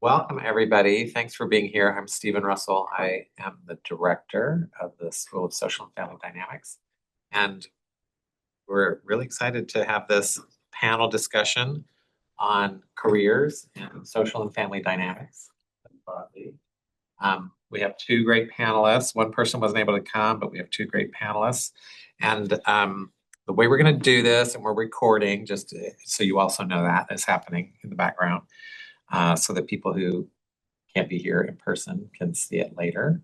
Welcome, everybody. Thanks for being here. I'm Stephen Russell. I am the director of the School of Social and Family Dynamics. And we're really excited to have this panel discussion on careers and social and family dynamics. We have two great panelists. One person wasn't able to come, but we have two great panelists. And the way we're going to do this, and we're recording, just so you also know that is happening in the background. So that people who can't be here in person can see it later.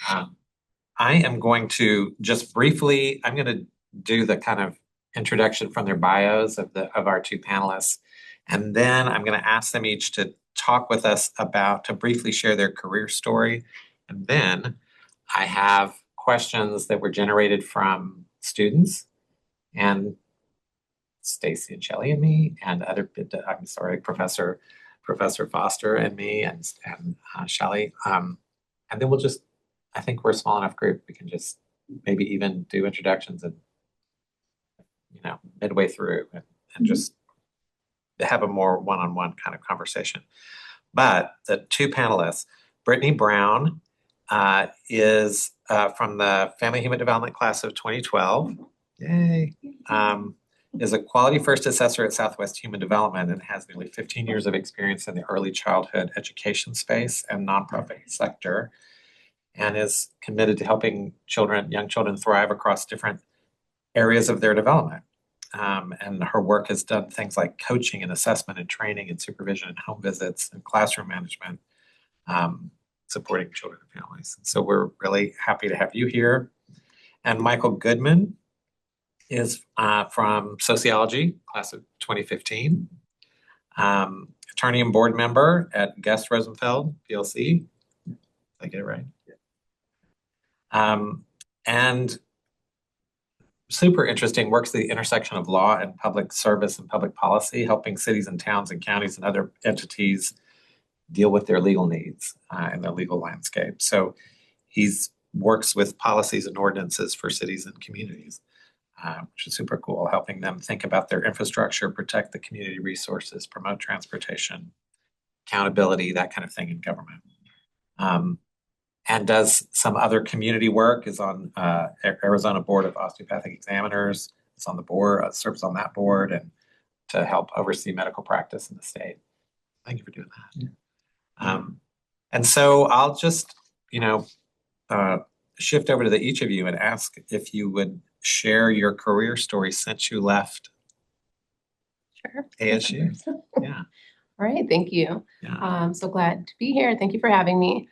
I am going to just briefly, I'm going to do the kind of introduction from their bios of our two panelists. And then I'm going to ask them each to talk with us to briefly share their career story. And then I have questions that were generated from students and Stacy and Shelley and me and Professor Foster and me and Shelley. And then I think we're a small enough group, we can just maybe even do introductions and, midway through and just have a more one-on-one kind of conversation. But the two panelists, Brittany Brown is from the Family Human Development class of 2012. Yay. Is a quality first assessor at Southwest Human Development and has nearly 15 years of experience in the early childhood education space and nonprofit sector, and is committed to helping young children thrive across different areas of their development. And her work has done things like coaching and assessment and training and supervision and home visits and classroom management, supporting children and families. And so we're really happy to have you here. And Michael Goodman is from sociology, class of 2015, attorney and board member at Guest Rosenfeld PLC. Did I get it right? Yeah. And super interesting, works at the intersection of law and public service and public policy, helping cities and towns and counties and other entities deal with their legal needs and their legal landscape. So he's works with policies and ordinances for cities and communities. Which is super cool, helping them think about their infrastructure, protect the community resources, promote transportation, accountability, that kind of thing in government. And does some other community work, is on Arizona Board of Osteopathic Examiners, is on the board, serves on that board, and to help oversee medical practice in the state. Thank you for doing that. Yeah. And so I'll just, shift over to each of you and ask if you would share your career story since you left ASU. Yeah. All right. Thank you. Yeah. I'm so glad to be here. Thank you for having me.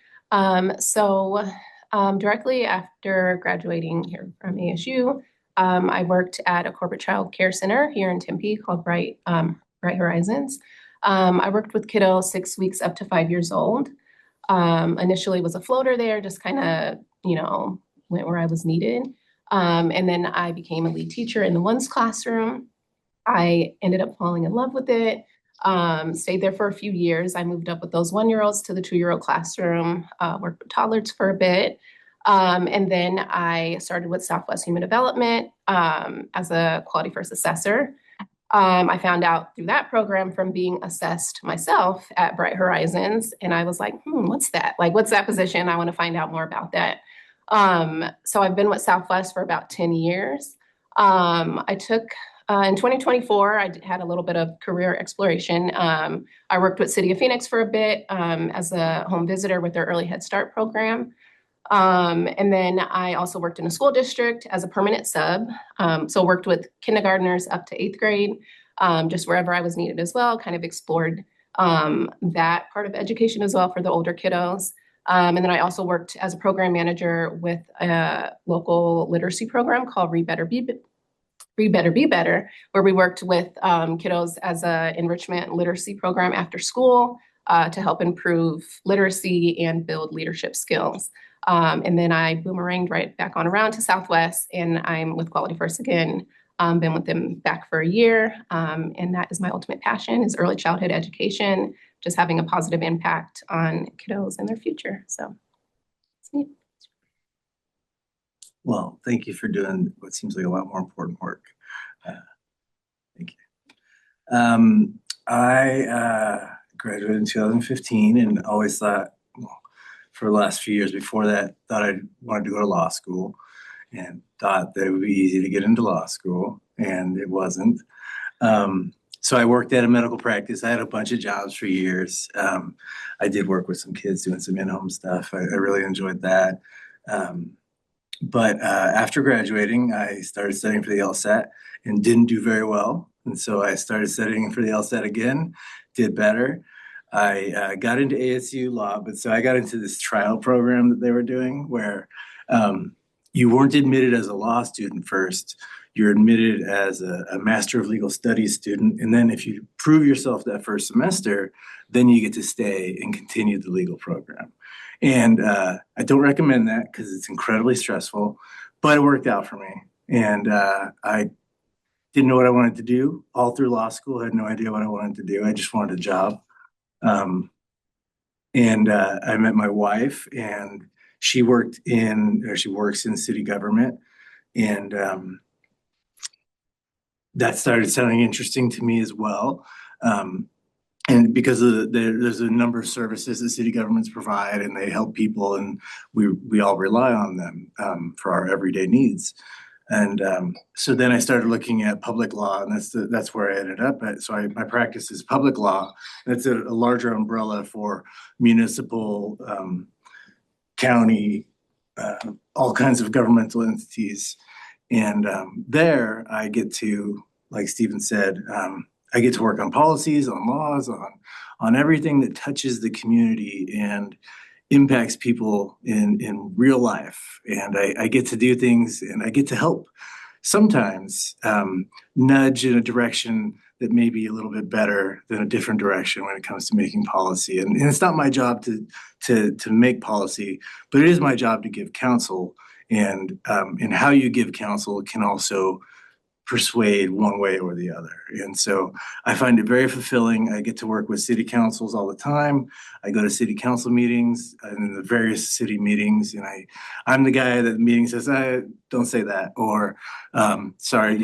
Directly after graduating here from ASU, I worked at a corporate child care center here in Tempe called Bright Horizons. I worked with kiddos 6 weeks up to 5 years old. Initially was a floater there, just kind of, went where I was needed. And then I became a lead teacher in the ones classroom. I ended up falling in love with it, stayed there for a few years. I moved up with those 1-year-olds to the 2-year-old classroom, worked with toddlers for a bit. And then I started with Southwest Human Development as a quality first assessor. I found out through that program from being assessed myself at Bright Horizons. And I was like, what's that? Like, what's that position? I want to find out more about that. So I've been with Southwest for about 10 years. I took, in 2024, I had a little bit of career exploration. I worked with City of Phoenix for a bit as a home visitor with their Early Head Start program. And then I also worked in a school district as a permanent sub. So worked with kindergartners up to 8th grade, just wherever I was needed as well, kind of explored that part of education as well for the older kiddos. And then I also worked as a program manager with a local literacy program called Read Better, Be Better, where we worked with kiddos as an enrichment literacy program after school to help improve literacy and build leadership skills. And then I boomeranged right back on around to Southwest, and I'm with Quality First again. Been with them back for a year, and that is my ultimate passion, is early childhood education, just having a positive impact on kiddos and their future. So it's neat. Well, thank you for doing what seems like a lot more important work. Thank you. I graduated in 2015 and always thought, well, for the last few years before that, thought I wanted to go to law school and thought that it would be easy to get into law school, and it wasn't. So I worked at a medical practice. I had a bunch of jobs for years. I did work with some kids doing some in-home stuff. I really enjoyed that. But after graduating, I started studying for the LSAT and didn't do very well. And so I started studying for the LSAT again, did better. I got into ASU law, but so I got into this trial program that they were doing where you weren't admitted as a law student first. You're admitted as a Master of Legal Studies student. And then if you prove yourself that first semester, then you get to stay and continue the legal program. And I don't recommend that because it's incredibly stressful, but it worked out for me. And I didn't know what I wanted to do all through law school. I had no idea what I wanted to do. I just wanted a job. I met my wife, and she works in city government. And that started sounding interesting to me as well. And because there's a number of services that city governments provide, and they help people, and we all rely on them for our everyday needs. And so then I started looking at public law, and that's where I ended up at. So my practice is public law. That's a larger umbrella for municipal, county, all kinds of governmental entities. And there I get to, like Stephen said, I get to work on policies, on laws, on everything that touches the community and impacts people in real life. And I get to do things, and I get to help sometimes nudge in a direction that may be a little bit better than a different direction when it comes to making policy. And it's not my job to make policy, but it is my job to give counsel. And how you give counsel can also persuade one way or the other. And so I find it very fulfilling. I get to work with city councils all the time. I go to city council meetings and the various city meetings, and I'm the guy that the meeting says, don't say that, or sorry,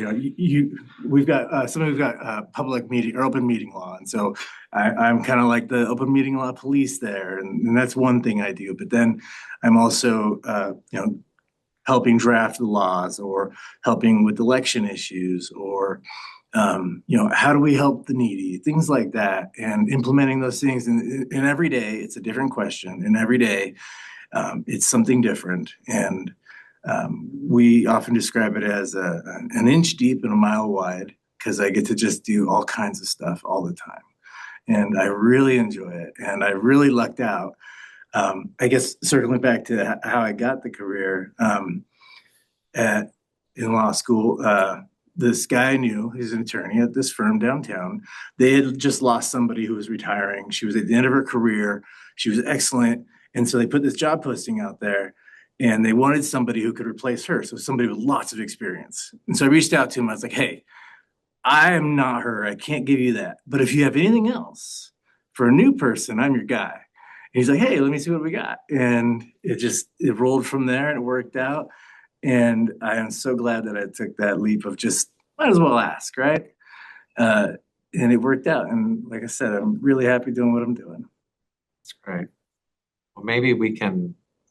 we've got somebody's got public meeting or open meeting law. And so I'm kind of like the open meeting law police there. And that's one thing I do. But then I'm also, helping draft the laws, or helping with election issues, or how do we help the needy, things like that, and implementing those things. And every day it's a different question, and every day it's something different. And we often describe it as an inch deep and a mile wide, because I get to just do all kinds of stuff all the time. And I really enjoy it, and I really lucked out. I guess circling back to how I got the career in law school, this guy I knew, he's an attorney at this firm downtown. They had just lost somebody who was retiring. She was at the end of her career. She was excellent. And so they put this job posting out there, and they wanted somebody who could replace her. So somebody with lots of experience. And so I reached out to him. I was like, hey, I am not her. I can't give you that. But if you have anything else for a new person, I'm your guy. And he's like, hey, let me see what we got. And it rolled from there, and it worked out. And I am so glad that I took that leap of just might as well ask, right? And it worked out. And like I said, I'm really happy doing what I'm doing. That's great. Well, maybe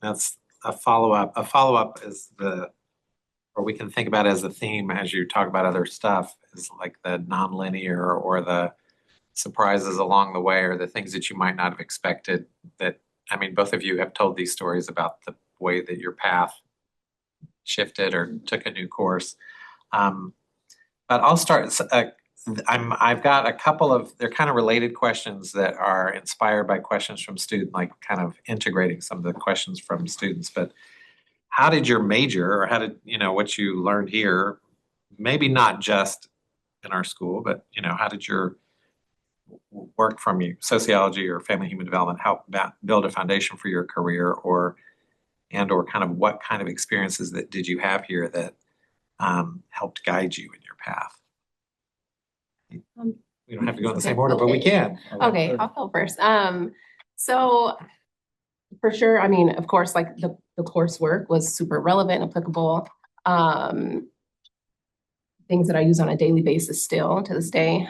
that's a follow-up. A follow-up is or we can think about it as a theme as you talk about other stuff, is like the nonlinear or the surprises along the way, or the things that you might not have expected. Both of you have told these stories about the way that your path shifted or took a new course. But I'll start. I've got a couple of, they're kind of related questions that are inspired by questions from students, like kind of integrating some of the questions from students. But how did your major, or how did, what you learned here, maybe not just in our school, but, how did your work from sociology or family human development help build a foundation for your career, or kind of what kind of experiences that did you have here that helped guide you in your path? We don't have to go in the same order, but we can. Okay, I'll go first. So for sure, of course, like the coursework was super relevant and applicable. Things that I use on a daily basis still to this day.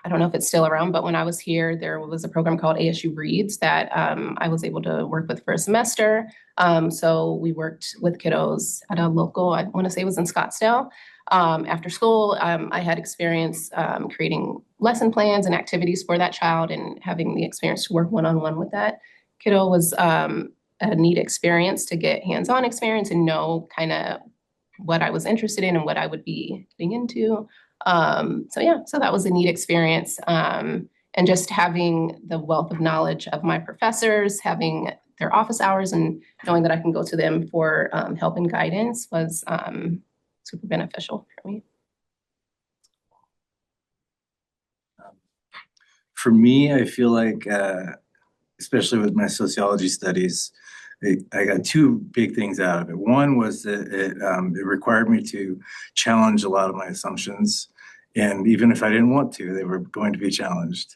I don't know if it's still around, but when I was here, there was a program called ASU Reads that I was able to work with for a semester. So we worked with kiddos at a local, I want to say it was in Scottsdale. After school, I had experience creating lesson plans and activities for that child, and having the experience to work one-on-one with that kiddo was a neat experience to get hands-on experience and know kind of what I was interested in and what I would be getting into. So that was a neat experience. And just having the wealth of knowledge of my professors, having their office hours and knowing that I can go to them for help and guidance was super beneficial for me. For me, I feel like, especially with my sociology studies, I got two big things out of it. One was that it required me to challenge a lot of my assumptions. And even if I didn't want to, they were going to be challenged.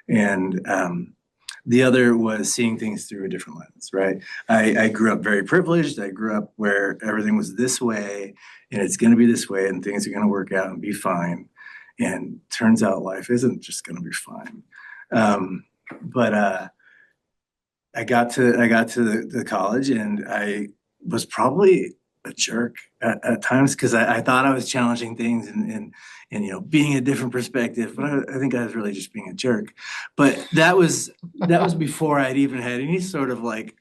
And the other was seeing things through a different lens, right? I grew up very privileged. I grew up where everything was this way, and it's going to be this way, and things are going to work out and be fine. And turns out life isn't just going to be fine. But I got to the college, and I was probably a jerk at times because I thought I was challenging things and being a different perspective, but I think I was really just being a jerk. But that was before I'd even had any sort of like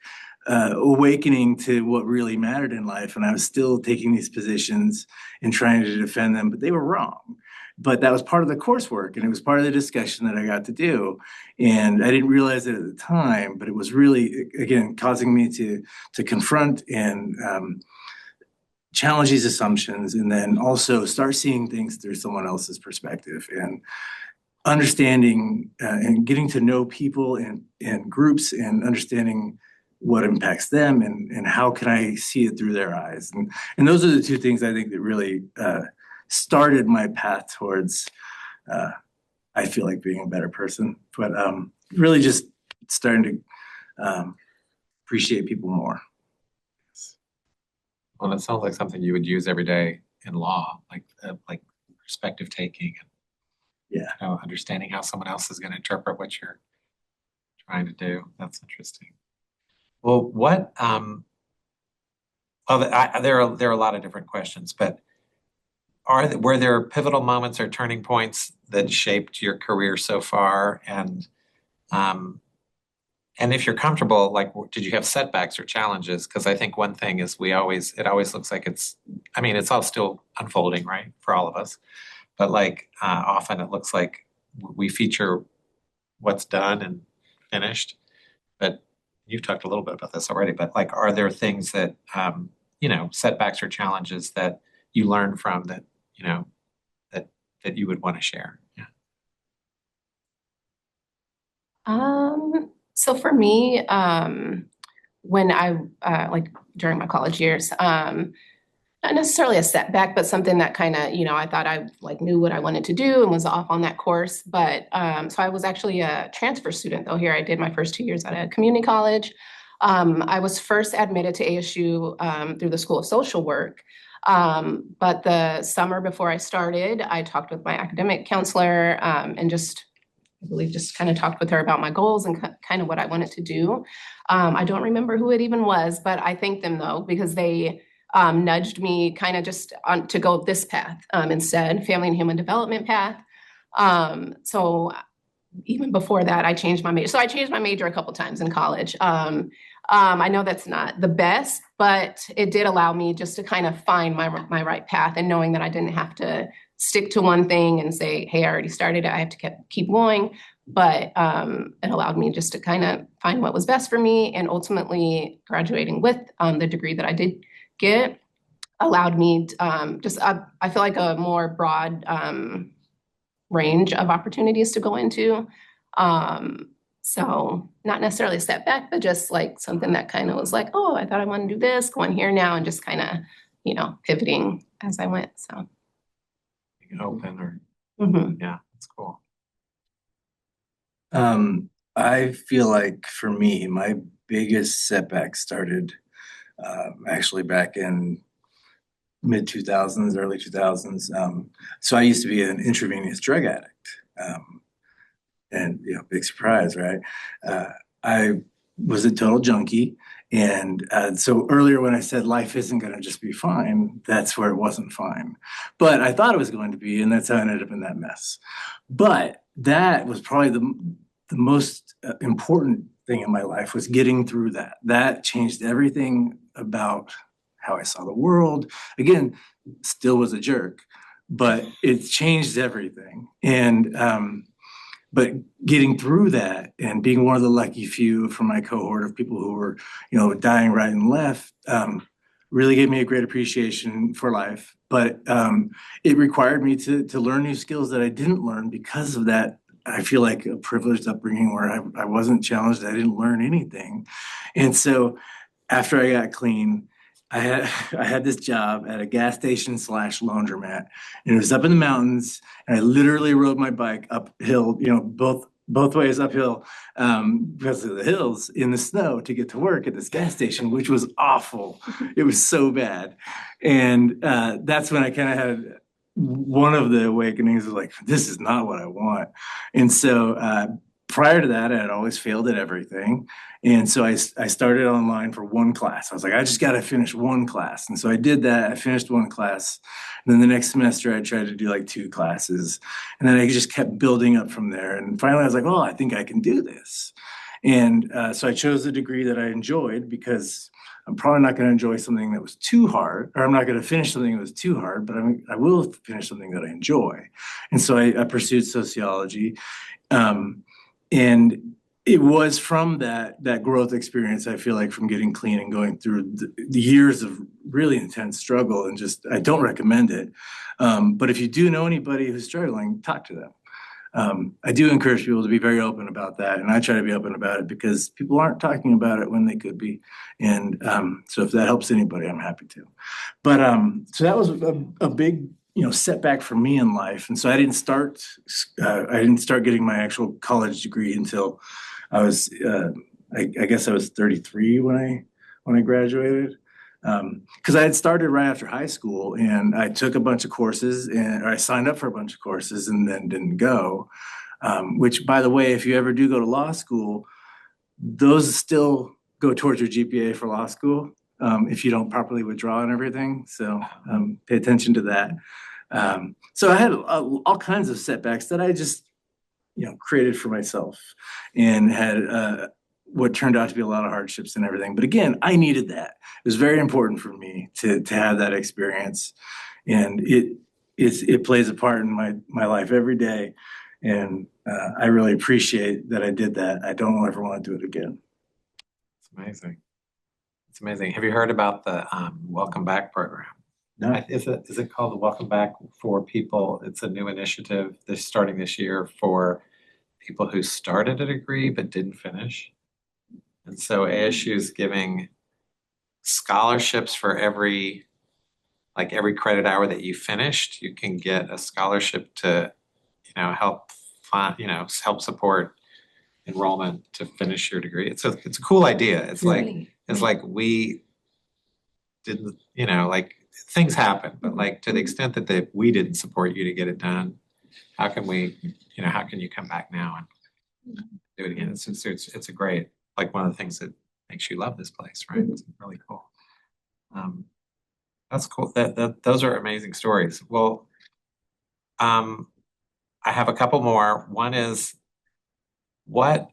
awakening to what really mattered in life, and I was still taking these positions and trying to defend them, but they were wrong. But that was part of the coursework, and it was part of the discussion that I got to do. And I didn't realize it at the time, but it was really, again, causing me to confront and challenge these assumptions, and then also start seeing things through someone else's perspective, and understanding and getting to know people and groups, and understanding what impacts them, and how can I see it through their eyes. And those are the two things I think that really started my path towards, I feel like, being a better person, but really just starting to appreciate people more. Well, it sounds like something you would use every day in law, like perspective taking and understanding how someone else is going to interpret what you're trying to do. That's interesting. Well, what? There are a lot of different questions, but were there pivotal moments or turning points that shaped your career so far? And if you're comfortable, like, did you have setbacks or challenges? Because I think one thing is it always looks like it's all still unfolding, right, for all of us. But often it looks like we feature what's done and finished. But you've talked a little bit about this already. But are there things that setbacks or challenges that you learn from that that you would want to share? Yeah. So for me, when I during my college years, not necessarily a setback, but something that kind of, I thought I knew what I wanted to do and was off on that course. But so I was actually a transfer student though here. I did my first 2 years at a community college. I was first admitted to ASU through the School of Social Work. But the summer before I started, I talked with my academic counselor and I believe just kind of talked with her about my goals and kind of what I wanted to do. I don't remember who it even was, but I thank them though, because they nudged me kind of just to go this path instead, family and human development path. So even before that, I changed my major. So I changed my major a couple times in college. I know that's not the best, but it did allow me just to kind of find my right path, and knowing that I didn't have to stick to one thing and say, hey, I already started it, I have to keep going. But it allowed me just to kind of find what was best for me, and ultimately graduating with the degree that I did get allowed me I feel like a more broad range of opportunities to go into. So not necessarily a setback, but just something that kind of was oh, I thought I wanted to do this, going here now, and just kind of, pivoting as I went. So open yeah, that's cool. I feel like for me, my biggest setback started actually back in mid 2000s, early 2000s. So I used to be an intravenous drug addict. And, big surprise, right? I was a total junkie. And so earlier when I said life isn't going to just be fine, that's where it wasn't fine. But I thought it was going to be, and that's how I ended up in that mess. But that was probably the most important thing in my life, was getting through that. That changed everything about how I saw the world. Again, still was a jerk, but it changed everything. And but getting through that and being one of the lucky few from my cohort of people who were, dying right and left, really gave me a great appreciation for life. But it required me to learn new skills that I didn't learn because of that. I feel like a privileged upbringing where I wasn't challenged. I didn't learn anything. And so after I got clean, I had this job at a gas station / laundromat, and it was up in the mountains. And I literally rode my bike uphill, both ways uphill, because of the hills in the snow to get to work at this gas station, which was awful. It was so bad, and that's when I kind of had one of the awakenings of like, this is not what I want. And so prior to that, I had always failed at everything. And so I started online for one class. I was like, I just got to finish one class. And so I did that. I finished one class. And then the next semester, I tried to do like 2 classes. And then I just kept building up from there. And finally, I was like, oh, I think I can do this. And so I chose a degree that I enjoyed, because I'm probably not going to enjoy something that was too hard, or I'm not going to finish something that was too hard, but I will finish something that I enjoy. And so I pursued sociology. And it was from that growth experience, I feel like, from getting clean and going through the years of really intense struggle, and just, I don't recommend it. But if you do know anybody who's struggling, talk to them. I do encourage people to be very open about that. And I try to be open about it because people aren't talking about it when they could be. And so if that helps anybody, I'm happy to. But so that was a big, setback for me in life. And so I didn't start getting my actual college degree until I was, I guess I was 33 when I graduated. Because I had started right after high school, and I took a bunch of courses, or I signed up for a bunch of courses and then didn't go. Which, by the way, if you ever do go to law school, those still go towards your GPA for law school, if you don't properly withdraw and everything. So pay attention to that. So I had all kinds of setbacks that I just, created for myself, and had what turned out to be a lot of hardships and everything. But again, I needed that. It was very important for me to have that experience, and it plays a part in my life every day. And I really appreciate that I did that. I don't ever want to do it again. It's amazing. It's amazing. Have you heard about the Welcome Back program? No. Is it called the Welcome Back for people? It's a new initiative that's starting this year for people who started a degree but didn't finish. And so ASU is giving scholarships for every credit hour that you finished. You can get a scholarship to, help fund, help support enrollment to finish your degree. It's a cool idea. It's like we didn't, things happen, but to the extent that we didn't support you to get it done, how can you come back now and do it again? It's a great, one of the things that makes you love this place, right? It's really cool. That's cool. Those are amazing stories. Well, I have a couple more. One is, what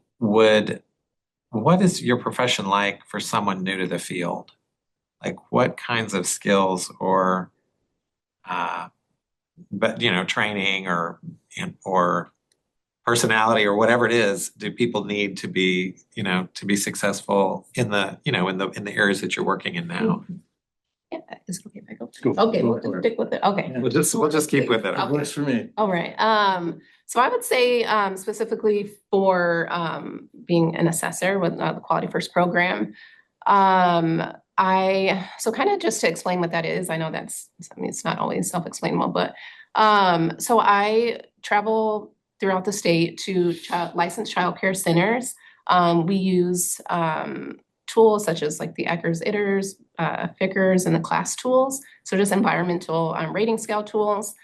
is your profession like for someone new to the field? What kinds of skills or training or personality or whatever it is do people need to be successful in the areas that you're working in now? Yeah, is it okay if I go? Go. Okay, we'll just stick with it. Okay. We'll just keep with it. It works for me. All right. So I would say specifically for being an assessor with the Quality First program, so kind of just to explain what that is, I know it's not always self-explainable, but so I travel throughout the state to licensed childcare centers. We use tools such as like the Eckers, Itters, Fickers, and the class tools. So just environmental rating scale tools.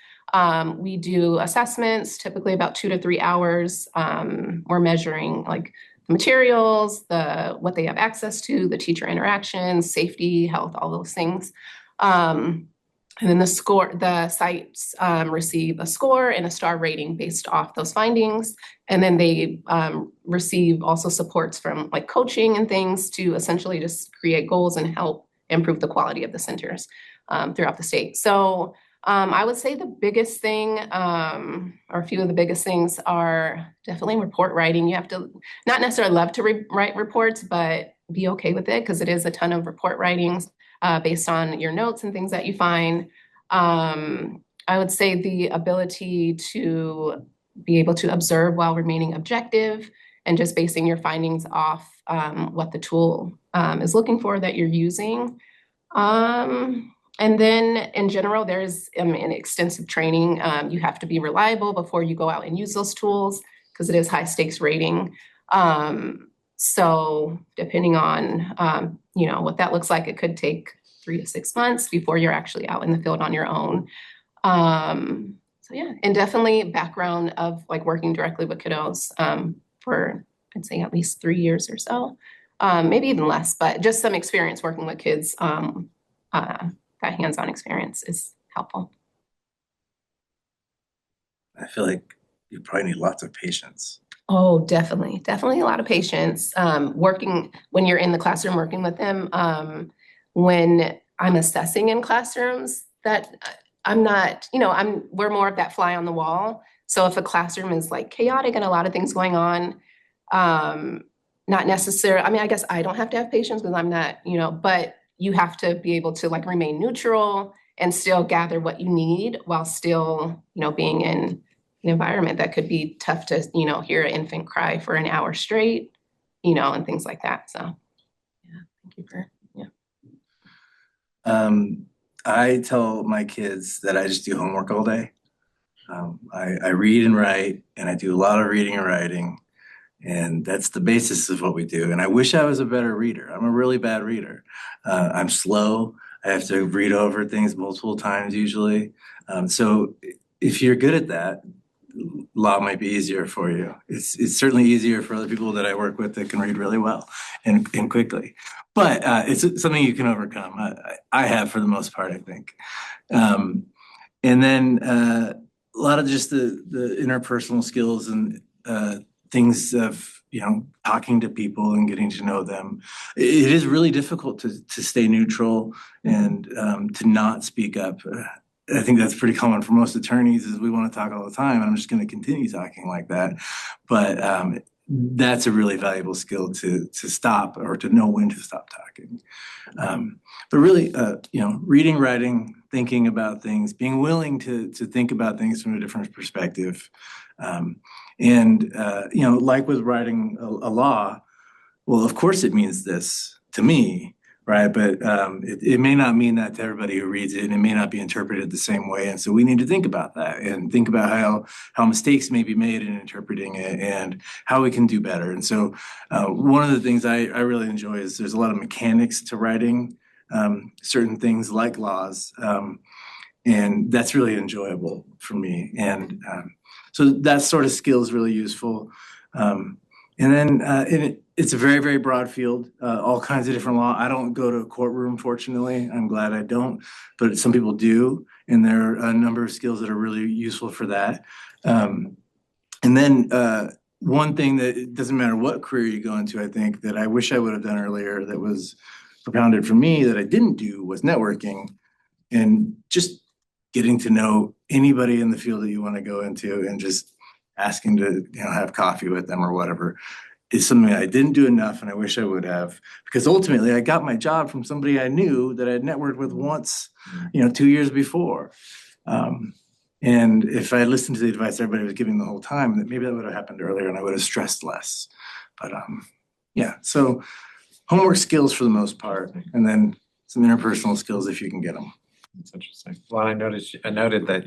We do assessments, typically about 2 to 3 hours. We're measuring like the materials, what they have access to, the teacher interactions, safety, health, all those things. And then the sites receive a score and a star rating based off those findings. And then they receive also supports from like coaching and things to essentially just create goals and help improve the quality of the centers throughout the state. So I would say the biggest thing, or a few of the biggest things, are definitely report writing. You have to not necessarily love to write reports, but be okay with it because it is a ton of report writings based on your notes and things that you find. I would say the ability to be able to observe while remaining objective and just basing your findings off what the tool is looking for that you're using. And then in general, there's an extensive training. You have to be reliable before you go out and use those tools because it is high stakes rating. So depending on, what that looks like, it could take 3 to 6 months before you're actually out in the field on your own. So yeah, and definitely background of like working directly with kiddos for, I'd say, at least 3 years or so, maybe even less, but just some experience working with kids. That hands-on experience is helpful. I feel like you probably need lots of patience. Oh, definitely a lot of patience. Working when you're in the classroom, working with them. When I'm assessing in classrooms, that I'm not, we're more of that fly on the wall. So if a classroom is like chaotic and a lot of things going on, not necessarily, I mean, I guess I don't have to have patience because I'm not, but you have to be able to like remain neutral and still gather what you need while still, being in an environment that could be tough to, hear an infant cry for an hour straight, and things like that. So yeah, thank you for, I tell my kids that I just do homework all day. I read and write, and I do a lot of reading and writing, and that's the basis of what we do. And I wish I was a better reader. I'm a really bad reader. I'm slow. I have to read over things multiple times usually. So if you're good at that, law might be easier for you. It's certainly easier for other people that I work with that can read really well and quickly. But it's something you can overcome. I have for the most part, I think. And then a lot of just the interpersonal skills and things of talking to people and getting to know them. It is really difficult to stay neutral and to not speak up. I think that's pretty common for most attorneys is we want to talk all the time and I'm just going to continue talking like that. But that's a really valuable skill to stop or to know when to stop talking. But really, reading, writing, thinking about things, being willing to think about things from a different perspective. Like with writing a law, well, of course it means this to me, right? But it may not mean that to everybody who reads it, and it may not be interpreted the same way. And so we need to think about that and think about how mistakes may be made in interpreting it and how we can do better. And so one of the things I really enjoy is there's a lot of mechanics to writing certain things like laws. And that's really enjoyable for me. And so that sort of skill is really useful. It's a very, very broad field, all kinds of different law. I don't go to a courtroom, fortunately. I'm glad I don't, but some people do. And there are a number of skills that are really useful for that. One thing that it doesn't matter what career you go into, I think that I wish I would have done earlier that was propounded for me that I didn't do was networking and just getting to know anybody in the field that you want to go into and just asking to have coffee with them or whatever is something I didn't do enough and I wish I would have, because ultimately I got my job from somebody I knew that I'd networked with once 2 years before. And if I had listened to the advice everybody was giving the whole time, that maybe that would have happened earlier and I would have stressed less. But so homework skills for the most part, and then some interpersonal skills if you can get them. That's interesting. Well, I noted that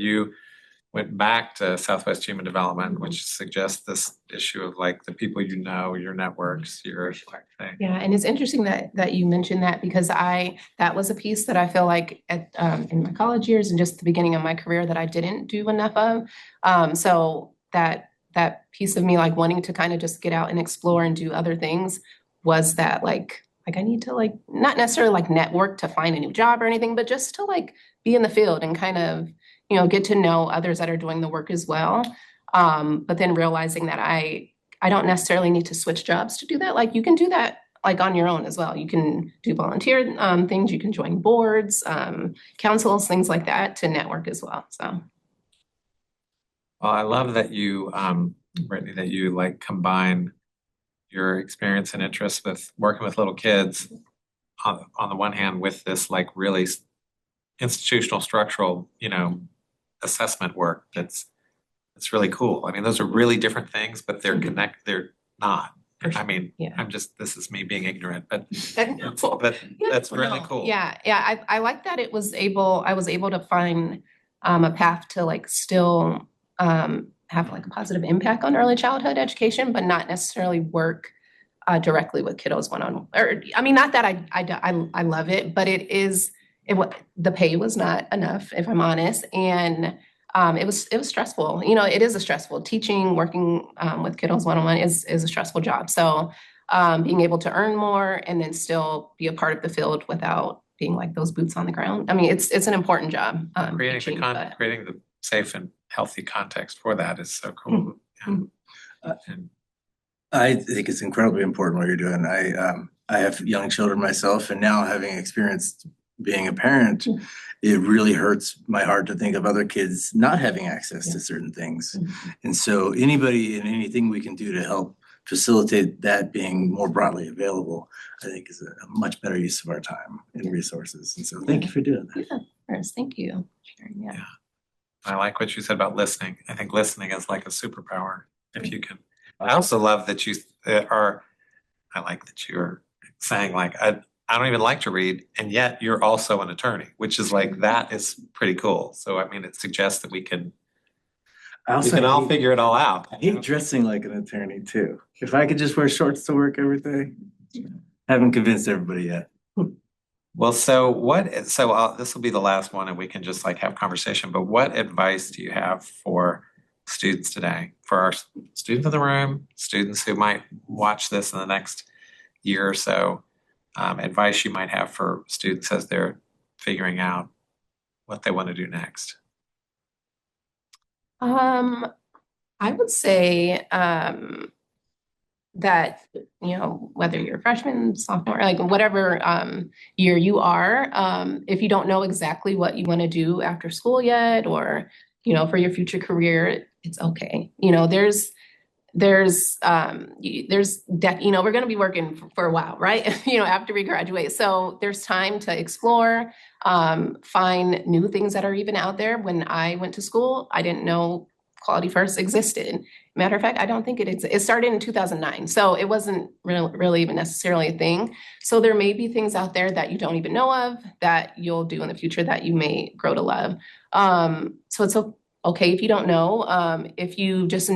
went back to Southwest Human Development, which suggests this issue of like the people you know, your networks, your thing. Yeah, and it's interesting that you mentioned that because that was a piece that I feel like at in my college years and just the beginning of my career that I didn't do enough of. So that piece of me like wanting to kind of just get out and explore and do other things was that like I need to like not necessarily like network to find a new job or anything, but just to like be in the field and kind of, get to know others that are doing the work as well. But then realizing that I don't necessarily need to switch jobs to do that. Like you can do that like on your own as well. You can do volunteer things, you can join boards, councils, things like that to network as well. So. Well, I love that you, Brittany, that you like combine your experience and interest with working with little kids on the one hand with this like really institutional structural, assessment work it's really cool. I mean, those are really different things, but they're they're not. I mean, Yeah. this is me being ignorant, but Yeah, that's really cool. Yeah. I like that I was able to find a path to like still have like a positive impact on early childhood education, but not necessarily work directly with kiddos one-on-one. Or I mean, not that I love it, but the pay was not enough, if I'm honest, and it was stressful. It is a stressful teaching, working with kiddos one-on-one is a stressful job. So being able to earn more and then still be a part of the field without being like those boots on the ground. I mean, it's an important job. Creating the safe and healthy context for that is so cool. Mm-hmm. I think it's incredibly important what you're doing. I have young children myself, and now having experienced being a parent, it really hurts my heart to think of other kids not having access to certain things. And so anybody and anything we can do to help facilitate that being more broadly available, I think is a much better use of our time and resources. And so thank you for doing that. Yeah, of course. Thank you for sharing. Yeah. I like what you said about listening. I think listening is like a superpower if you can. I also love that you I like that you're saying like, I don't even like to read, and yet you're also an attorney, which is like, that is pretty cool. So, I mean, it suggests that we can all figure it all out. I hate dressing like an attorney too. If I could just wear shorts to work every day, haven't convinced everybody yet. Well, this will be the last one and we can just like have conversation, but what advice do you have for students today, for our students in the room, students who might watch this in the next year or so, advice you might have for students as they're figuring out what they want to do next? I would say that, whether you're a freshman, sophomore, like whatever year you are, if you don't know exactly what you want to do after school yet, or, for your future career, it's okay. There's we're going to be working for a while, right? After we graduate. So there's time to explore, find new things that are even out there. When I went to school, I didn't know Quality First existed. Matter of fact, I don't think it started in 2009. So it wasn't really even necessarily a thing. So there may be things out there that you don't even know of that you'll do in the future that you may grow to love. So it's okay if you don't know. If you just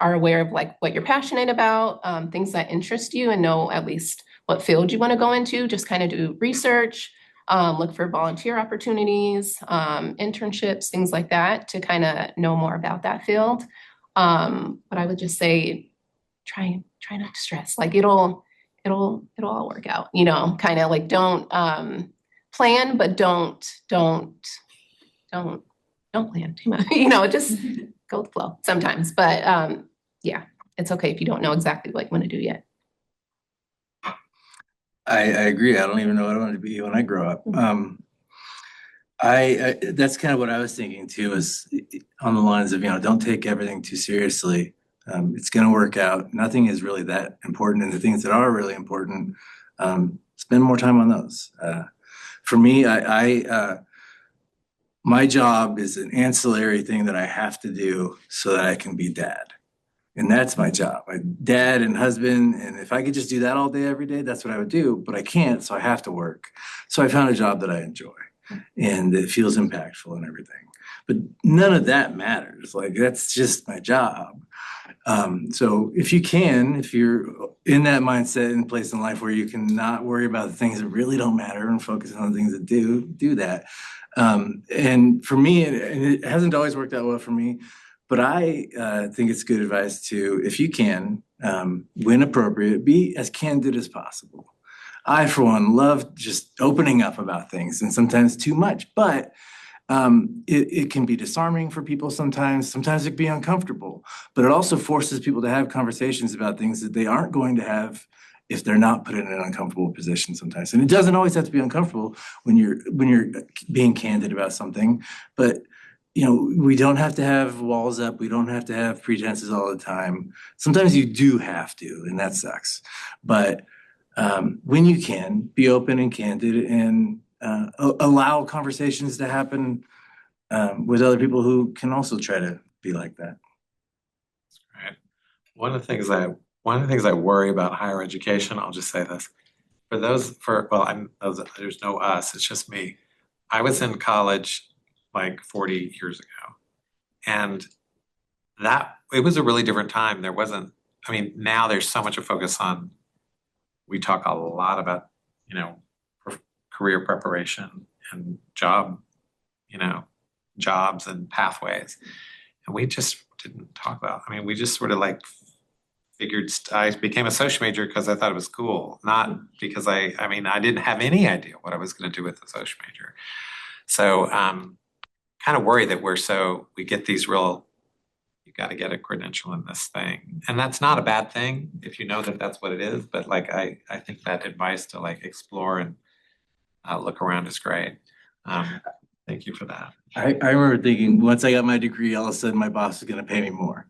are aware of like what you're passionate about, things that interest you, and know at least what field you want to go into, just kind of do research, look for volunteer opportunities, internships, things like that to kind of know more about that field. But I would just say, try not to stress. Like it'll all work out, kind of like don't plan, but don't plan too much, just go with the flow sometimes. But yeah, it's okay if you don't know exactly what you want to do yet. I agree. I don't even know what I want to be when I grow up. I that's kind of what I was thinking too, is on the lines of, don't take everything too seriously. It's going to work out. Nothing is really that important, and the things that are really important, spend more time on those. For me, my job is an ancillary thing that I have to do so that I can be dad. And that's my job. Dad and husband. And if I could just do that all day, every day, that's what I would do. But I can't, so I have to work. So I found a job that I enjoy and it feels impactful and everything. but none of that matters. Like, that's just my job. So if you're in that mindset and place in life where you can not worry about the things that really don't matter and focus on the things that do that. And for me, it hasn't always worked out well for me, but I think it's good advice to, if you can, when appropriate, be as candid as possible. I, for one, love just opening up about things, and sometimes too much, but it can be disarming for people sometimes. Sometimes it can be uncomfortable, but it also forces people to have conversations about things that they aren't going to have if they're not put in an uncomfortable position sometimes. And it doesn't always have to be uncomfortable when you're being candid about something, but we don't have to have walls up. We don't have to have pretenses all the time. Sometimes you do have to, and that sucks. But when you can, be open and candid and allow conversations to happen with other people who can also try to be like that. Right. One of the things I worry about higher education, I'll just say this. There's no us, it's just me. I was in college like 40 years ago, and it was a really different time. Now there's so much of focus on, we talk a lot about, career preparation and jobs and pathways. And we just didn't talk about, we just sort of like figured, I became a social major because I thought it was cool, not because I didn't have any idea what I was going to do with the social major. So kind of worry that we get these you got to get a credential in this thing. And that's not a bad thing if you know that that's what it is. But like, I think that advice to like explore and look around is great. Thank you for that. I remember thinking, once I got my degree, all of a sudden my boss is going to pay me more.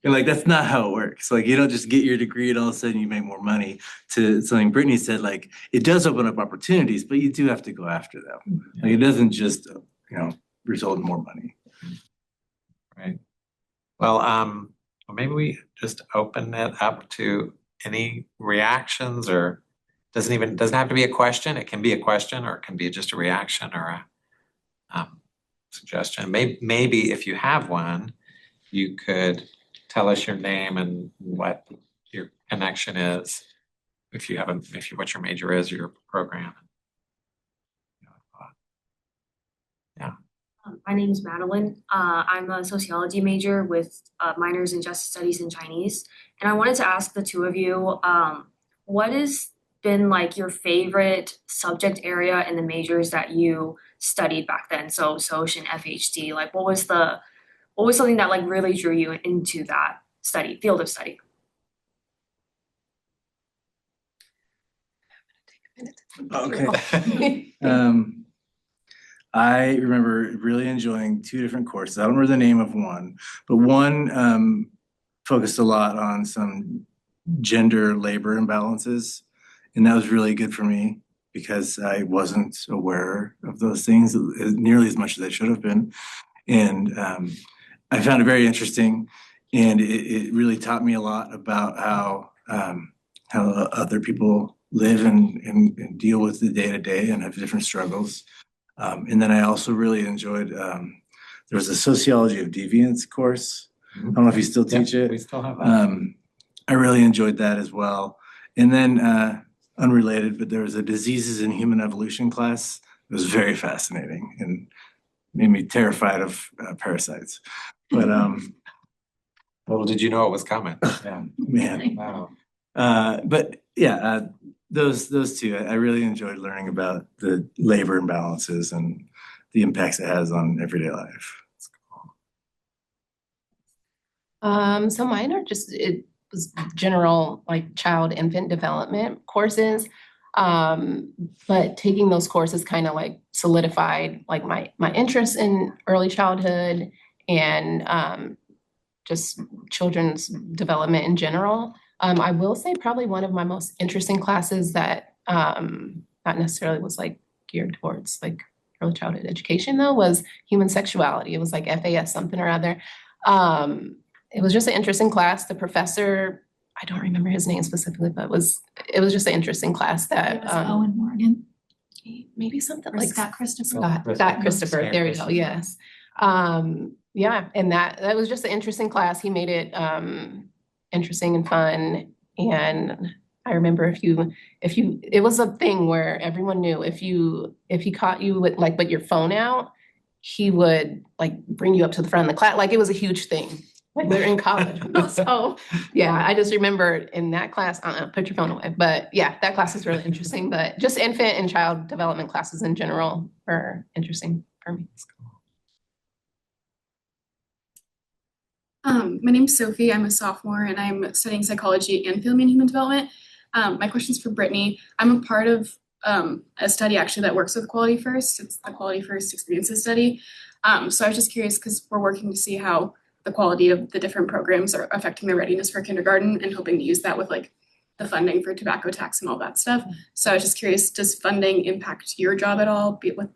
And like, that's not how it works. Like, you don't just get your degree and all of a sudden you make more money. To something Brittany said, like, it does open up opportunities, but you do have to go after them. Like, it doesn't just, result in more money. Right. Well, maybe we just open it up to any reactions, or doesn't have to be a question. It can be a question, or it can be just a reaction or a suggestion. Maybe if you have one, you could tell us your name and what your connection is. What your major is, or your program. Yeah. My name is Madeline. I'm a sociology major with minors in justice studies and Chinese. And I wanted to ask the two of you, what has been like your favorite subject area in the majors that you studied back then? So Soc and FHD, like what was something that like really drew you into that field of study? Okay. I remember really enjoying two different courses. I don't remember the name of one, but one focused a lot on some gender labor imbalances. And that was really good for me because I wasn't aware of those things nearly as much as I should have been. And I found it very interesting. And it really taught me a lot about how other people live and deal with the day-to-day and have different struggles. And then I also really enjoyed, there was a sociology of deviance course. I don't know if you still teach it. We still have that. I really enjoyed that as well. And then unrelated, but there was a diseases in human evolution class. It was very fascinating and made me terrified of parasites. But well, did you know it was coming? Yeah. Man. Wow. But yeah, those two, I really enjoyed learning about the labor imbalances and the impacts it has on everyday life. So mine are it was general like child infant development courses. But taking those courses kind of like solidified like my interest in early childhood and just children's development in general. I will say probably one of my most interesting classes that not necessarily was like geared towards like early childhood education though was human sexuality. It was like FAS something or other. It was just an interesting class. The professor, I don't remember his name specifically, but it was just an interesting class that Owen Morgan. Maybe something Or like Scott Christopher. Scott Christopher. There we go. Yes. Yeah, and that was just an interesting class. He made it interesting and fun. And I remember it was a thing where everyone knew if he caught you with your phone out, he would like bring you up to the front of the class. Like it was a huge thing. Like we were in college. So yeah, I just remember in that class, put your phone away. But yeah, that class is really interesting. But just infant and child development classes in general are interesting for me. My name's Sophie. I'm a sophomore and I'm studying psychology and film and human development. My question's for Brittany. I'm a part of a study actually that works with Quality First. It's the Quality First Experiences Study. So I was just curious because we're working to see how the quality of the different programs are affecting their readiness for kindergarten and hoping to use that with like the funding for tobacco tax and all that stuff. So I was just curious, does funding impact your job at all, be it with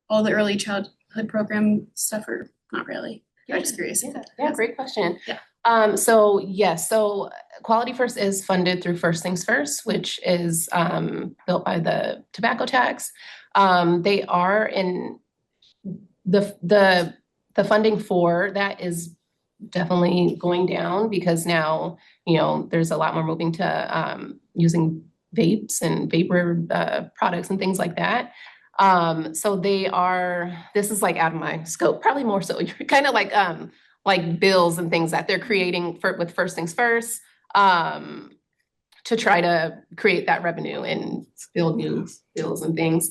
all the early childhood program stuff or not really? I'm just curious. Yeah, great question. Yeah. So yes, so Quality First is funded through First Things First, which is built by the tobacco tax. They are in the funding for that is definitely going down because now, there's a lot more moving to using vapes and vapor products and things like that. So this is like out of my scope, probably more so kind of like bills and things that they're creating with First Things First, to try to create that revenue and build new bills and things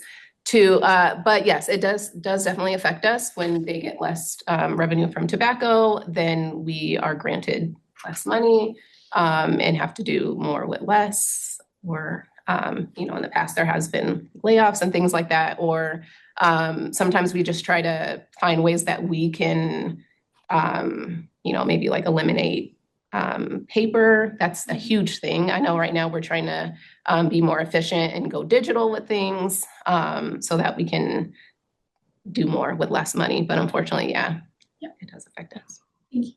but yes, it does definitely affect us when they get less revenue from tobacco, then we are granted less money, and have to do more with less, or in the past there has been layoffs and things like that, or sometimes we just try to find ways that we can maybe like eliminate paper. That's a huge thing. I know right now we're trying to be more efficient and go digital with things, so that we can do more with less money. But unfortunately, it does affect us. Thank you.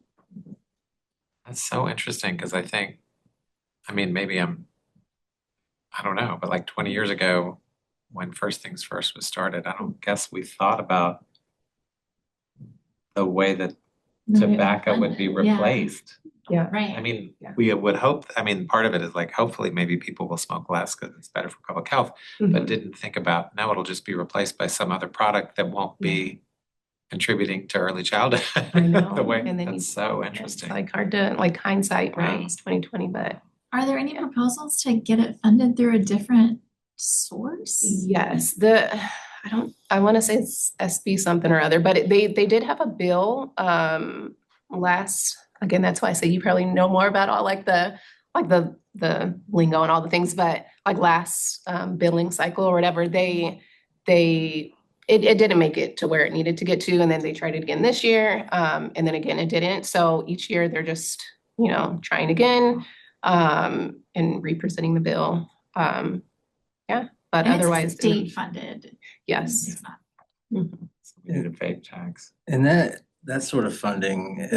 That's so interesting because maybe I don't know, but like 20 years ago when First Things First was started, I don't guess we thought about the way that tobacco would be replaced. Yeah. Right. We would hope, part of it is like, hopefully maybe people will smoke less because it's better for public health, but didn't think about, now it'll just be replaced by some other product that won't be contributing to early childhood. I know. The way, And then that's so interesting. It's like hard to like hindsight, right? Wow. It's 2020, but Are there any proposals to get it funded through a different source? yes, I want to say it's SB something or other, but they did have a bill again, that's why I say you probably know more about all like the lingo and all the things, but like last billing cycle or whatever, it didn't make it to where it needed to get to, and then they tried it again this year, and then again it didn't. So each year they're just trying again, and representing the bill. But And otherwise, it's state funded. yes. It's not. Mhm. We need a vape tax. And that sort of funding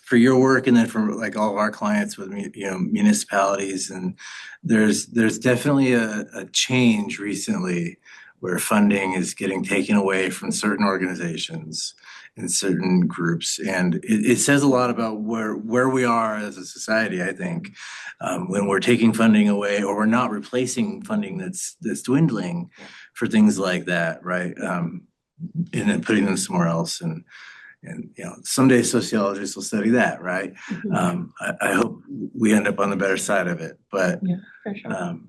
for your work and then for like all of our clients with municipalities, and there's definitely a change recently where funding is getting taken away from certain organizations and certain groups, and it says a lot about where we are as a society, I think, when we're taking funding away or we're not replacing funding that's dwindling for things like that, right? And then putting them somewhere else, and someday sociologists will study that, right? I hope we end up on the better side of it, but Yeah, for sure.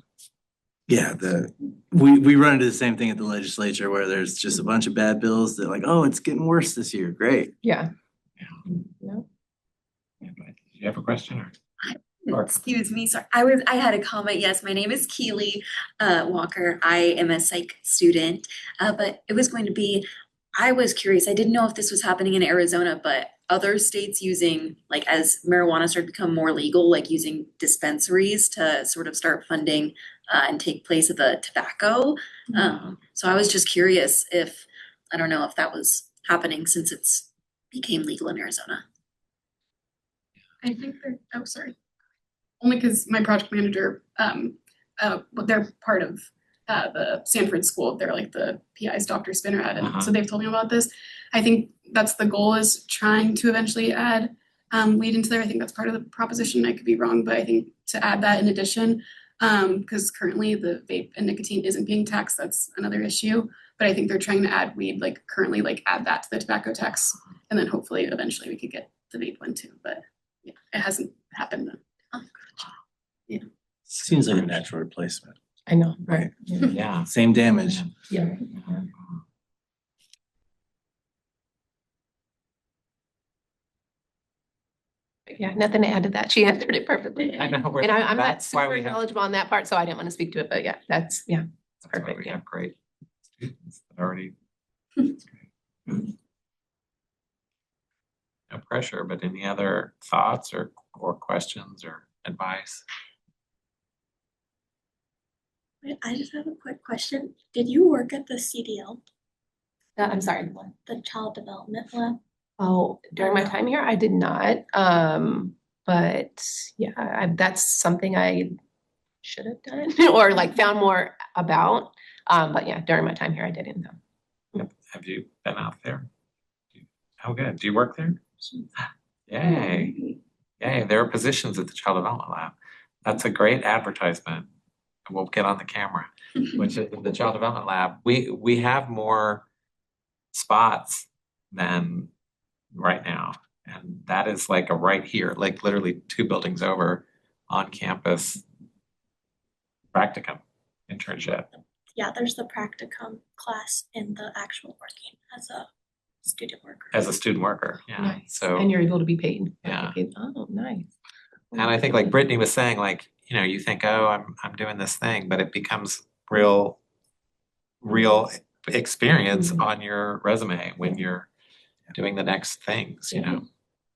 we run into the same thing at the legislature where there's just a bunch of bad bills that like, oh, it's getting worse this year. Great. Yeah. Did you have a question Excuse me, sorry. I had a comment. Yes, my name is Keely Walker. I am a psych student, but it was going to be, I was curious. I didn't know if this was happening in Arizona, but other states using, like as marijuana started to become more legal, like using dispensaries to sort of start funding and take place of the tobacco. So I was just curious I don't know if that was happening since it's became legal in Arizona. I think sorry. Only because my project manager, they're part of the Sanford School, they're like the PI's Dr. Spinner ad, and Uh-huh. so they've told me about this. I think that's the goal, is trying to eventually add weed into there. I think that's part of the proposition. I could be wrong, but I think to add that in addition, because currently the vape and nicotine isn't being taxed. That's another issue. But I think they're trying to add weed, like currently, like add that to the tobacco tax, and then hopefully eventually we could get the vape one too. But yeah, it hasn't happened. Seems like a natural replacement. I know, right? Yeah. Same damage. Yeah. Yeah, nothing to add to that. She answered it perfectly. I know. And I'm not That's why super we have, knowledgeable on that part, so I didn't want to speak to it, but yeah, it's that's why perfect. we Yeah. have great students that already. That's great. No pressure, but any other thoughts or questions or advice? I just have a quick question. Did you work at the CDL, I'm sorry, what? the Child Development Lab? Oh, during my time here, I did not. But yeah, that's something I should have done or like found more about. But yeah, during my time here, I didn't know. Have you been out there? Oh, good. Do you work there? Yay. Yay. There are positions at the Child Development Lab. That's a great advertisement. And we'll get on the camera, which is the Child Development Lab. We have more spots than right now. And that is like a right here, like literally 2 buildings over on campus practicum internship. Yeah, there's the practicum class and the actual working as a student worker. As a student worker, yeah. Nice. So, And you're able to be paid. Yeah. Oh, nice. and I think like Brittany was saying, like, you know, you think, oh, I'm doing this thing, but it becomes real experience Mhm. on your resume when you're doing the next things, you know.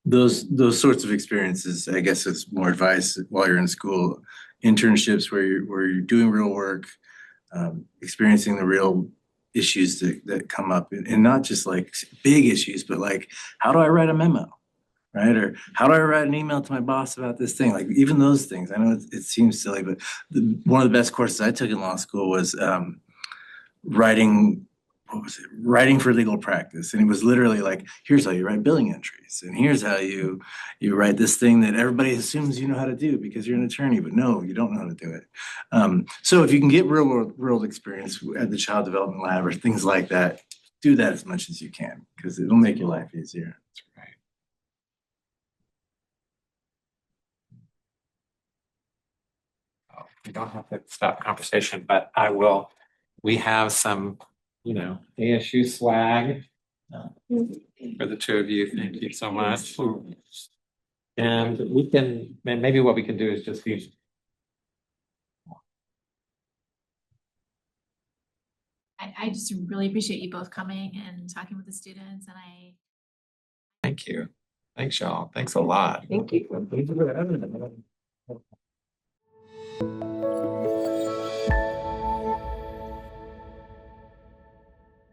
Those sorts of experiences, I guess it's more advice while you're in school, internships where you're doing real work, experiencing the real issues that come up, and not just like big issues, but like, how do I write a memo, right? Or how do I write an email to my boss about this thing? Like even those things, I know it seems silly, but one of the best courses I took in law school was writing for legal practice. And it was literally like, here's how you write billing entries, and here's how you write this thing that everybody assumes you know how to do because you're an attorney, but no, you don't know how to do it. So if you can get real world experience at the Child Development Lab or things like that, do that as much as you can, because it'll make your life easier. That's right. Oh, we don't have to stop the conversation, but I will. We have some, you know, ASU swag for the 2 of you. Thank you so much. And we can, maybe what we can do is just use. I just really appreciate you both coming and talking with the students, and Thank you. Thanks, y'all. Thanks a lot. Thank you.